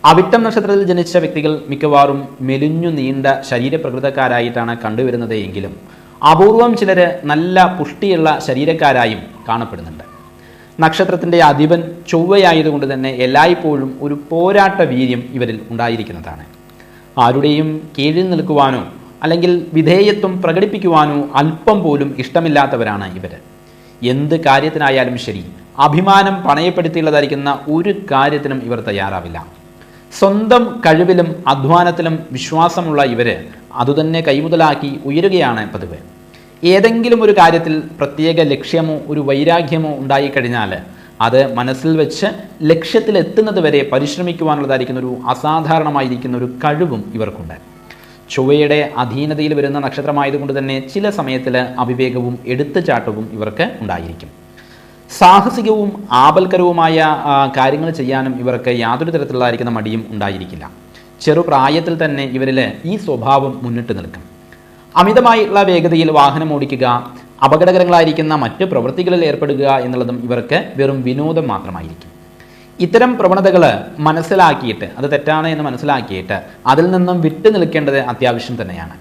അവിട്ടം നക്ഷത്രത്തിൽ ജനിച്ച വ്യക്തികൾ മിക്കവാറും മെലിഞ്ഞു നീണ്ട ശരീരപ്രകൃതക്കാരായിട്ടാണ് കണ്ടുവരുന്നത് എങ്കിലും അപൂർവം ചിലർ നല്ല പുഷ്ടിയുള്ള ശരീരക്കാരായും കാണപ്പെടുന്നുണ്ട്. നക്ഷത്രത്തിൻ്റെ അധിപൻ ചൊവ്വയായതുകൊണ്ട് തന്നെ എല്ലായ്പ്പോഴും ഒരു പോരാട്ട വീര്യം ഇവരിൽ ഉണ്ടായിരിക്കുന്നതാണ്. ആരുടെയും കീഴിൽ നിൽക്കുവാനോ അല്ലെങ്കിൽ വിധേയത്വം പ്രകടിപ്പിക്കുവാനോ അല്പം പോലും ഇഷ്ടമില്ലാത്തവരാണ് ഇവർ. എന്ത് കാര്യത്തിനായാലും ശരി, അഭിമാനം പണയപ്പെടുത്തിയുള്ളതായിരിക്കുന്ന ഒരു കാര്യത്തിനും ഇവർ തയ്യാറാവില്ല. സ്വന്തം കഴിവിലും അധ്വാനത്തിലും വിശ്വാസമുള്ള ഇവർ അതുതന്നെ കൈമുതലാക്കി ഉയരുകയാണ് പതിവ്. ഏതെങ്കിലും ഒരു കാര്യത്തിൽ പ്രത്യേക ലക്ഷ്യമോ ഒരു വൈരാഗ്യമോ ഉണ്ടായിക്കഴിഞ്ഞാൽ അത് മനസ്സിൽ വെച്ച് ലക്ഷ്യത്തിലെത്തുന്നത് വരെ പരിശ്രമിക്കുവാനുള്ളതായിരിക്കുന്ന ഒരു അസാധാരണമായിരിക്കുന്ന ഒരു കഴിവും ഇവർക്കുണ്ട്. ചൊവ്വയുടെ അധീനതയിൽ വരുന്ന നക്ഷത്രമായതുകൊണ്ട് തന്നെ ചില സമയത്തിൽ അവിവേകവും എടുത്തുചാട്ടവും ഇവർക്ക് ഉണ്ടായിരിക്കും. സാഹസികവും ആപൽക്കരവുമായ കാര്യങ്ങൾ ചെയ്യാനും ഇവർക്ക് യാതൊരു തരത്തിലുള്ളതായിരിക്കുന്ന മടിയും ഉണ്ടായിരിക്കില്ല. ചെറുപ്രായത്തിൽ തന്നെ ഇവരിൽ ഈ സ്വഭാവം മുന്നിട്ട് നിൽക്കും. അമിതമായുള്ള വേഗതയിൽ വാഹനം ഓടിക്കുക, അപകടകരങ്ങളായിരിക്കുന്ന മറ്റ് പ്രവൃത്തികളിൽ ഏർപ്പെടുക എന്നുള്ളതും ഇവർക്ക് വെറും വിനോദം മാത്രമായിരിക്കും. ഇത്തരം പ്രവണതകൾ മനസ്സിലാക്കിയിട്ട്, അത് തെറ്റാണ് എന്ന് മനസ്സിലാക്കിയിട്ട് അതിൽ നിന്നും വിട്ടു നിൽക്കേണ്ടത് അത്യാവശ്യം തന്നെയാണ്.